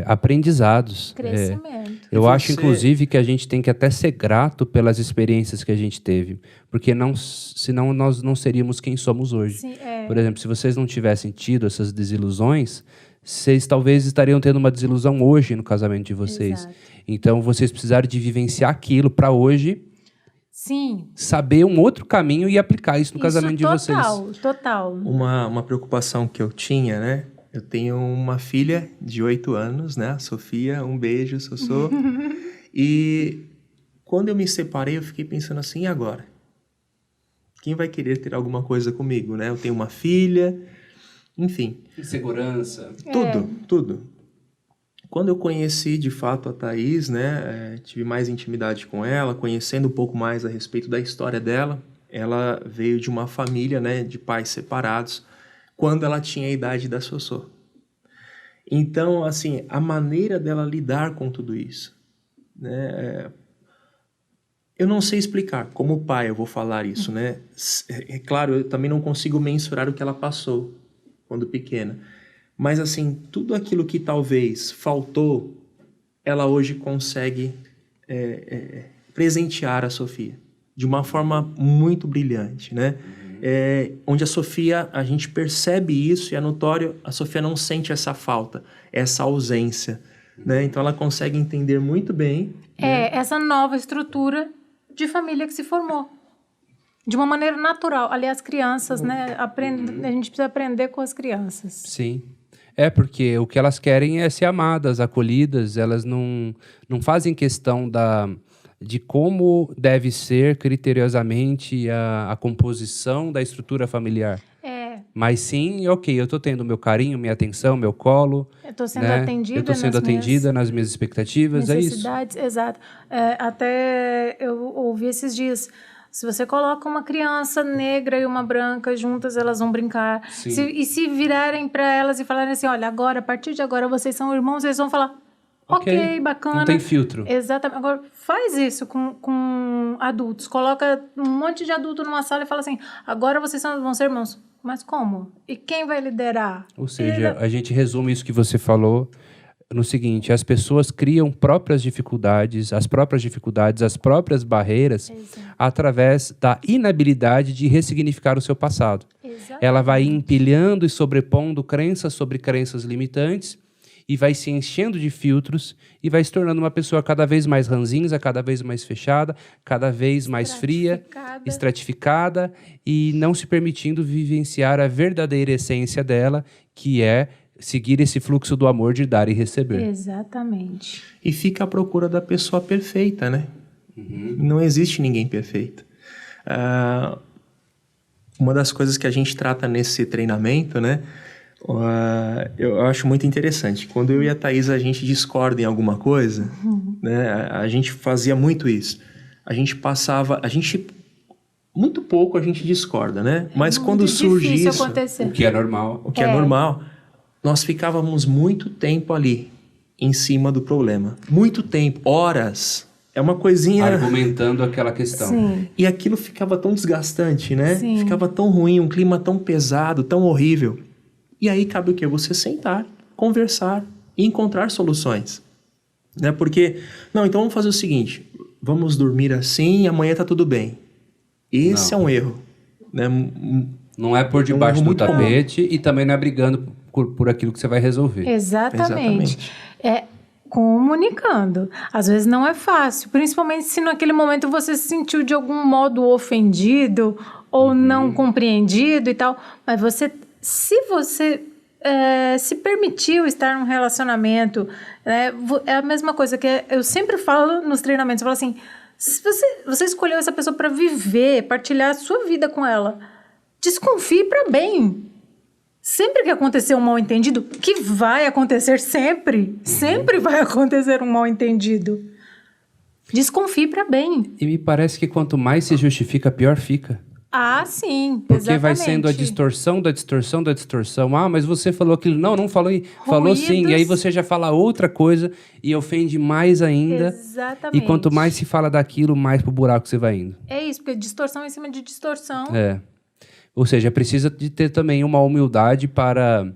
aprendizados. Crescimento. Eu acho, inclusive, que a gente tem que até ser grato pelas experiências que a gente teve. Porque senão nós não seríamos quem somos hoje. Sim, Por exemplo, se vocês não tivessem tido essas desilusões, vocês talvez estariam tendo uma desilusão hoje no casamento de vocês. Exato. Então, vocês precisaram de vivenciar aquilo para hoje... Sim. Saber um outro caminho e aplicar isso no casamento de vocês. Total. Uma preocupação que eu tinha, né? Eu tenho uma filha de 8 anos, né? A Sofia, um beijo, Sossô. E quando eu me separei, eu fiquei pensando assim, e agora? Quem vai querer ter alguma coisa comigo, né? Eu tenho uma filha, enfim. Insegurança. Tudo. Quando eu conheci, de fato, a Thaís, né, tive mais intimidade com ela, conhecendo um pouco mais a respeito da história dela. Ela veio de uma família, né, de pais separados, quando ela tinha a idade da Sossô. Então, assim, a maneira dela lidar com tudo isso, né, eu não sei explicar. Como pai, eu vou falar isso, né? É claro, eu também não consigo mensurar o que ela passou quando pequena. Mas, assim, tudo aquilo que talvez faltou, ela hoje consegue presentear a Sofia de uma forma muito brilhante, né? Onde a Sofia, a gente percebe isso e é notório, a Sofia não sente essa falta, essa ausência, né? Então, ela consegue entender muito bem... essa nova estrutura de família que se formou. De uma maneira natural. Aliás, crianças, né? A gente precisa aprender com as crianças. Sim. Porque o que elas querem é ser amadas, acolhidas, elas não fazem questão de como deve ser criteriosamente a composição da estrutura familiar. Mas sim, ok, eu estou tendo meu carinho, minha atenção, meu colo. Eu estou sendo atendida. Eu estou sendo atendida nas minhas expectativas, é isso? Necessidades, exato. Até eu ouvi esses dias... Se você coloca uma criança negra e uma branca juntas, elas vão brincar. E se virarem para elas e falarem assim, olha, agora, a partir de agora, vocês são irmãos, eles vão falar, ok, bacana. Não tem filtro. Exatamente. Agora, faz isso com adultos. Coloca um monte de adulto numa sala e fala assim, agora vocês vão ser irmãos. Mas como? E quem vai liderar? Ou seja, a gente resume isso que você falou no seguinte, as pessoas criam as próprias barreiras, através da inabilidade de ressignificar o seu passado. Exatamente. Ela vai empilhando e sobrepondo crenças sobre crenças limitantes e vai se enchendo de filtros e vai se tornando uma pessoa cada vez mais ranzinza, cada vez mais fechada, cada vez mais fria, estratificada e não se permitindo vivenciar a verdadeira essência dela, que é seguir esse fluxo do amor de dar e receber. Exatamente. E fica à procura da pessoa perfeita, né? Não existe ninguém perfeito. Uma das coisas que a gente trata nesse treinamento, né? Eu acho muito interessante. Quando eu e a Thaís, a gente discorda em alguma coisa, né? A gente fazia muito isso. muito pouco a gente discorda, né? Mas quando muito surge difícil isso, acontecer. O que é normal. o que é normal, nós ficávamos muito tempo ali, em cima do problema. Muito tempo, horas. É uma coisinha... Argumentando aquela questão. Sim. E aquilo ficava tão desgastante, né? Sim. Ficava tão ruim, um clima tão pesado, tão horrível. E aí cabe o quê? Você sentar, conversar e encontrar soluções. Né? Porque, não, então vamos fazer o seguinte, vamos dormir assim e amanhã tá tudo bem. Esse é um erro. Né? Não é por debaixo do muito comum. tapete e também não é brigando por aquilo que você vai resolver. Exatamente. É comunicando. Às vezes não é fácil, principalmente se naquele momento você se sentiu de algum modo ofendido ou não compreendido e tal. Mas se você se permitiu estar num relacionamento, é a mesma coisa que eu sempre falo nos treinamentos. Eu falo assim, se você escolheu essa pessoa para viver, partilhar a sua vida com ela, desconfie para bem. Sempre que acontecer um mal-entendido, que vai acontecer sempre vai acontecer um mal-entendido. Desconfie para bem. E me parece que quanto mais se justifica, pior fica. Ah, sim, Porque exatamente. vai sendo a distorção da distorção da distorção. Ah, mas você falou aquilo. Não falou. Falou sim. E aí você já fala outra coisa e ofende mais ainda. Exatamente. E quanto mais se fala daquilo, mais pro buraco você vai indo. É isso, porque distorção em cima de distorção. É. Ou seja, precisa de ter também uma humildade para,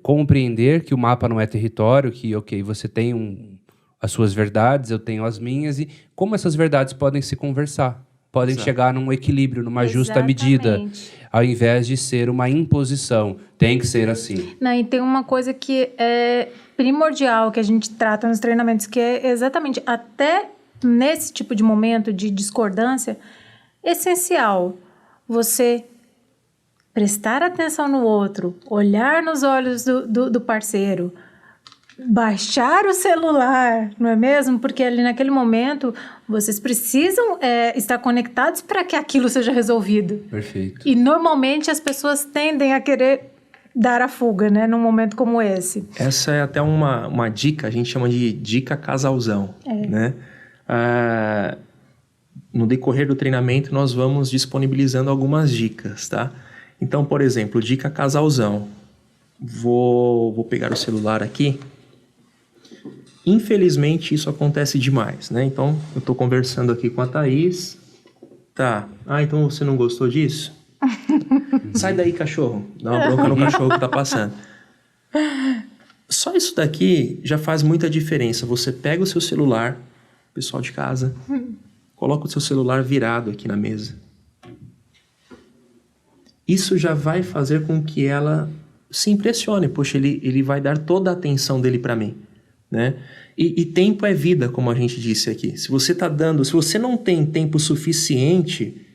compreender que o mapa não é território, que, ok, você tem as suas verdades, eu tenho as minhas, e como essas verdades podem se conversar, podem chegar num equilíbrio, numa justa medida, ao invés de ser uma imposição. Tem que ser assim. Não, e tem uma coisa que é primordial, que a gente trata nos treinamentos, que é exatamente, até nesse tipo de momento de discordância, essencial você prestar atenção no outro, olhar nos olhos do parceiro, baixar o celular, não é mesmo? Porque ali naquele momento vocês precisam estar conectados para que aquilo seja resolvido. Perfeito. E normalmente as pessoas tendem a querer dar a fuga, né? Num momento como esse. Essa é até uma dica, a gente chama de dica casalzão, né? No decorrer do treinamento, nós vamos disponibilizando algumas dicas, tá? Então, por exemplo, dica casalzão. Vou pegar o celular aqui. Infelizmente, isso acontece demais, né? Então, eu tô conversando aqui com a Thaís. Tá. Ah, então você não gostou disso? Sai daí, cachorro. Dá uma bronca no cachorro que tá passando. Só isso daqui já faz muita diferença. Você pega o seu celular, pessoal de casa... Coloca o seu celular virado aqui na mesa. Isso já vai fazer com que ela se impressione. Poxa, ele vai dar toda a atenção dele para mim, né? E tempo é vida, como a gente disse aqui. Se você não tem tempo suficiente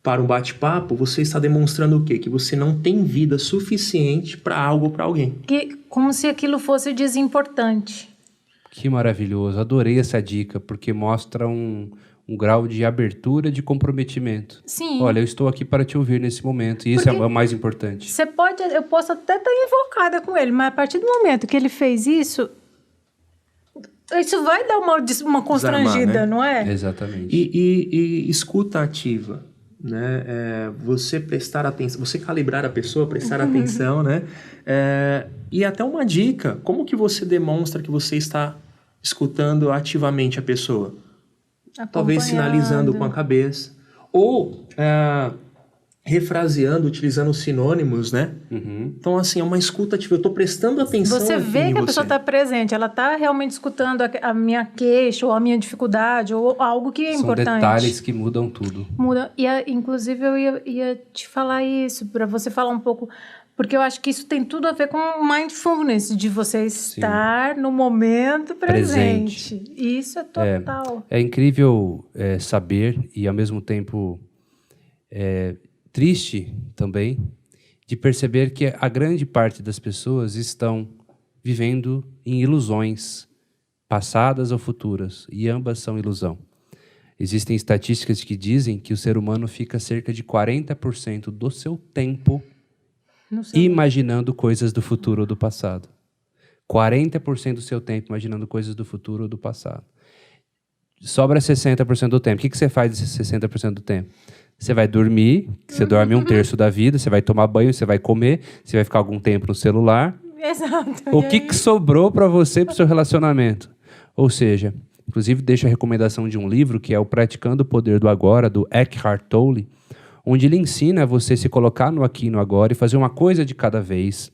para um bate-papo, você está demonstrando o quê? Que você não tem vida suficiente para algo ou para alguém. Como se aquilo fosse desimportante. Que maravilhoso. Adorei essa dica, porque mostra um grau de abertura, de comprometimento. Sim. Olha, eu estou aqui para te ouvir nesse momento, e isso é o mais importante. Eu posso até estar invocada com ele, mas a partir do momento que ele fez isso vai dar uma constrangida, Desarmar, né? não é? Exatamente. E escuta ativa, né? Você prestar atenção, você calibrar a pessoa, prestar atenção, né? E até uma dica, como que você demonstra que você está escutando ativamente a pessoa? Talvez sinalizando com a cabeça. Ou refraseando, utilizando sinônimos, né? Então, assim, é uma escuta ativa. Eu estou prestando atenção Você vê que a pessoa está presente. Ela está realmente escutando a minha queixa, ou a minha dificuldade, ou algo que é importante. São detalhes que mudam tudo. Inclusive, eu ia te falar isso, para você falar um pouco... Porque eu acho que isso tem tudo a ver com mindfulness, de você estar no momento presente. Isso é total. É incrível saber e, ao mesmo tempo, triste também, de perceber que a grande parte das pessoas estão vivendo em ilusões, passadas ou futuras, e ambas são ilusão. Existem estatísticas que dizem que o ser humano fica cerca de 40% do seu tempo imaginando coisas do futuro ou do passado. 40% do seu tempo imaginando coisas do futuro ou do passado. sobra 60% do tempo. O que você faz desses 60% do tempo? Você vai dormir, você dorme 1/3 da vida, você vai tomar banho, você vai comer, você vai ficar algum tempo no celular. Exato. O que sobrou para você, para o seu relacionamento? Ou seja, inclusive deixo a recomendação de um livro que é o Praticando o Poder do Agora, do Eckhart Tolle, onde ele ensina a você se colocar no aqui e no agora e fazer uma coisa de cada vez.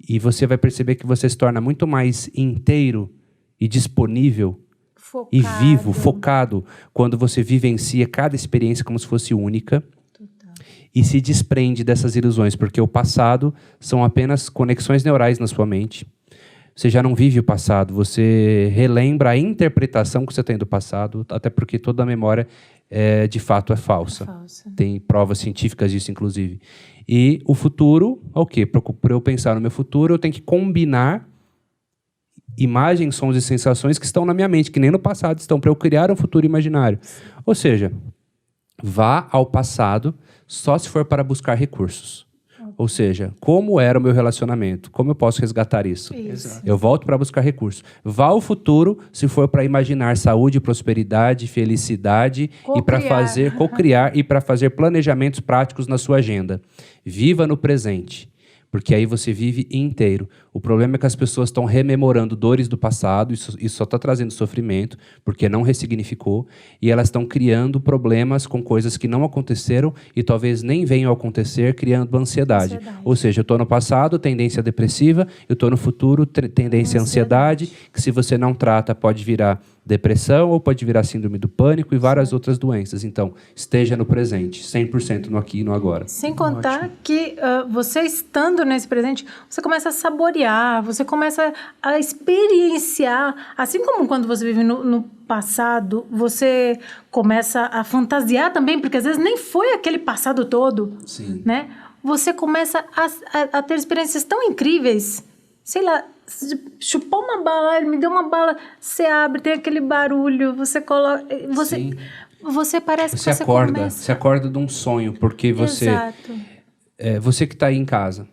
E você vai perceber que você se torna muito mais inteiro e disponível Focado. e vivo, focado, quando você vivencia cada experiência como se fosse única. Total. E se desprende dessas ilusões, porque o passado são apenas conexões neurais na sua mente. Você já não vive o passado, você relembra a interpretação que você tem do passado, até porque toda a memória, de fato, é falsa. Tem provas científicas disso, inclusive. E o futuro, o quê? Para eu pensar no meu futuro, eu tenho que combinar imagens, sons e sensações que estão na minha mente, que nem no passado estão, para eu criar um futuro imaginário. Ou seja, vá ao passado só se for para buscar recursos. Ou seja, como era o meu relacionamento? Como eu posso resgatar isso? Eu volto para buscar recursos. Vá ao futuro se for para imaginar saúde, prosperidade, felicidade e para fazer, co-criar e para fazer planejamentos práticos na sua agenda. Viva no presente. Porque aí você vive inteiro. O problema é que as pessoas estão rememorando dores do passado, isso só está trazendo sofrimento, porque não ressignificou, e elas estão criando problemas com coisas que não aconteceram e talvez nem venham a acontecer, criando ansiedade. Ou seja, eu estou no passado, tendência depressiva, eu estou no futuro, tendência à ansiedade, que se você não trata pode virar depressão ou pode virar síndrome do pânico e várias outras doenças. Então, esteja no presente, 100% no aqui e no agora. Sem contar que você estando nesse presente, você começa a saborear, você começa a experienciar, assim como quando você vive no passado, você começa a fantasiar também, porque às vezes nem foi aquele passado todo, né? Você começa a ter experiências tão incríveis, sei lá, chupou uma bala, ele me deu uma bala, você abre, tem aquele barulho, você coloca, você parece que você acorda, começa... Você acorda de um sonho, porque você... Exato. Você que está aí em casa,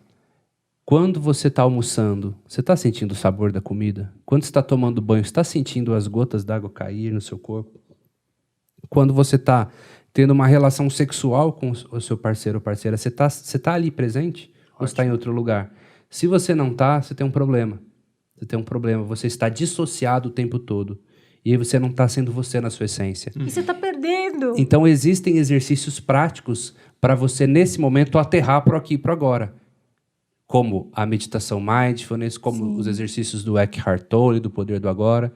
quando você está almoçando, você está sentindo o sabor da comida? Quando você está tomando banho, você está sentindo as gotas d'água cair no seu corpo? Quando você está tendo uma relação sexual com o seu parceiro ou parceira, você tá ali presente? Ou está em outro lugar? Se você não está, você tem um problema. Você tem um problema. Você está dissociado o tempo todo. E aí você não está sendo você na sua essência. E você está perdendo. Então, existem exercícios práticos para você, nesse momento, aterrar para aqui e para agora. Como a meditação mindfulness, como os exercícios do Eckhart Tolle, do Poder do Agora.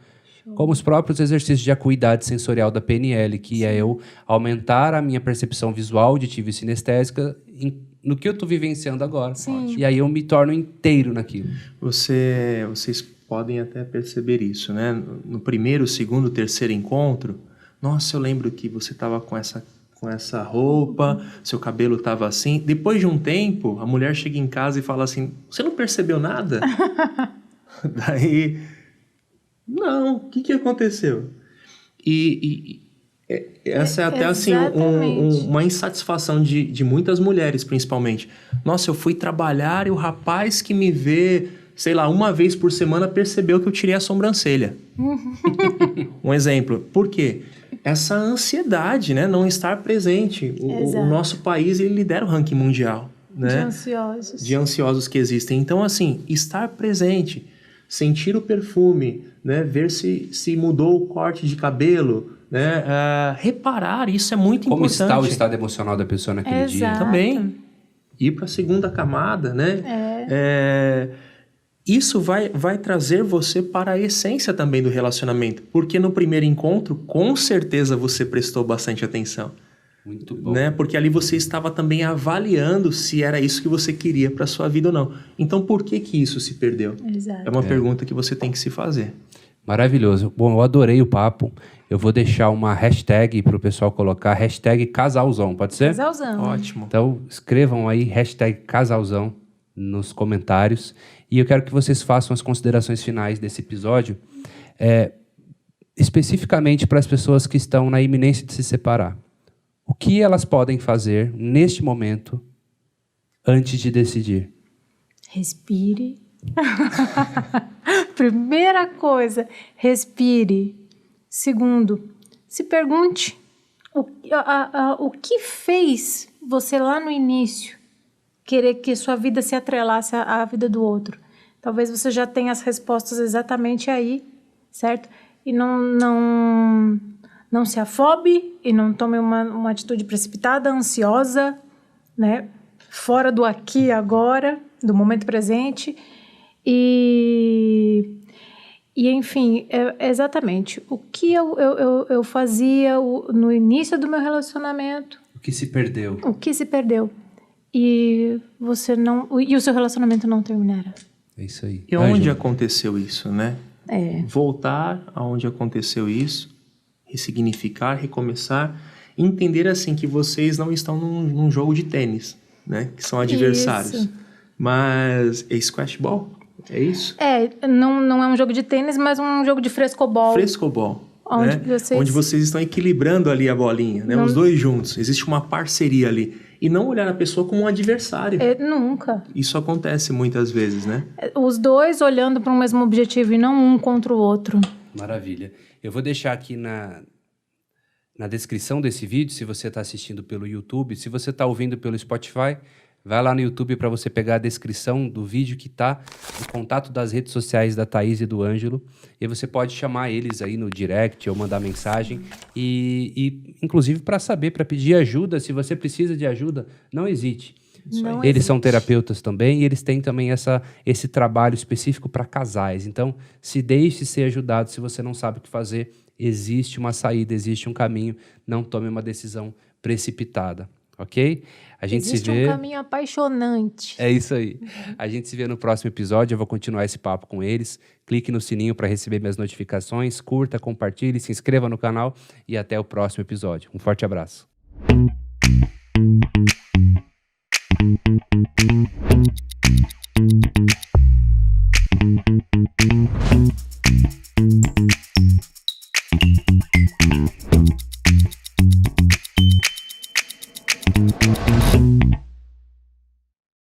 Como os próprios exercícios de acuidade sensorial da PNL, que é eu aumentar a minha percepção visual, auditiva e sinestésica no que eu estou vivenciando agora. E aí eu me torno inteiro naquilo. Vocês podem até perceber isso, né? No primeiro, segundo, terceiro encontro, nossa, eu lembro que você estava com essa roupa, seu cabelo estava assim. Depois de um tempo, a mulher chega em casa e fala assim, você não percebeu nada? Daí, não, o que aconteceu? E essa é até assim uma insatisfação de muitas mulheres, principalmente. Nossa, eu fui trabalhar e o rapaz que me vê, sei lá, uma vez por semana percebeu que eu tirei a sobrancelha. Um exemplo. Por quê? Essa ansiedade, né? Não estar presente. O nosso país, ele lidera o ranking mundial, né? De ansiosos que existem. Então, assim, estar presente, sentir o perfume, né? Ver se mudou o corte de cabelo, né? Reparar, isso é muito Como importante. está o estado emocional da pessoa naquele dia. Também. Ir para a segunda camada, né? Isso vai trazer você para a essência também do relacionamento. Porque no primeiro encontro, com certeza você prestou bastante atenção. Muito bom. Né? Porque ali você estava também avaliando se era isso que você queria para a sua vida ou não. Então, por que isso se perdeu? Exato. É uma pergunta que você tem que se fazer. Maravilhoso. Bom, eu adorei o papo. Eu vou deixar uma hashtag para o pessoal colocar, hashtag casalzão, pode ser? Casalzão. Ótimo. Então, escrevam aí, hashtag casalzão, nos comentários. E eu quero que vocês façam as considerações finais desse episódio, especificamente para as pessoas que estão na iminência de se separar. O que elas podem fazer neste momento antes de decidir? Respire. Primeira coisa, respire. Segundo, se pergunte o que fez você lá no início querer que sua vida se atrelasse à vida do outro. Talvez você já tenha as respostas exatamente aí, certo? E não se afobe e não tome uma atitude precipitada, ansiosa, né? Fora do aqui e agora, do momento presente. E enfim, exatamente o que eu fazia no início do meu relacionamento. O que se perdeu. O que se perdeu. E o seu relacionamento não terminará. É isso aí. E onde aconteceu isso, né? Voltar aonde aconteceu isso, ressignificar, recomeçar, entender assim que vocês não estão num jogo de tênis, né? Que são adversários. Isso. Mas é squashball? É isso? Não é um jogo de tênis, mas um jogo de frescobol. Frescobol. Onde vocês estão equilibrando ali a bolinha, né? Os dois juntos. Existe uma parceria ali. E não olhar a pessoa como um adversário. Nunca. Isso acontece muitas vezes, né? Os dois olhando para o mesmo objetivo e não um contra o outro. Maravilha. Eu vou deixar aqui na descrição desse vídeo, se você está assistindo pelo YouTube. Se você está ouvindo pelo Spotify, vai lá no YouTube para você pegar a descrição do vídeo que está, o contato das redes sociais da Thaís e do Ângelo. E você pode chamar eles aí no direct ou mandar mensagem. E inclusive, para saber, para pedir ajuda, se você precisa de ajuda, não hesite. Eles são terapeutas também e eles têm também esse trabalho específico para casais. Então, se deixe ser ajudado. Se você não sabe o que fazer, existe uma saída, existe um caminho. Não tome uma decisão precipitada, ok? A gente existe se vê... um caminho apaixonante. É isso aí. A gente se vê no próximo episódio. Eu vou continuar esse papo com eles. Clique no sininho para receber minhas notificações. Curta, compartilhe, se inscreva no canal e até o próximo episódio. Um forte abraço.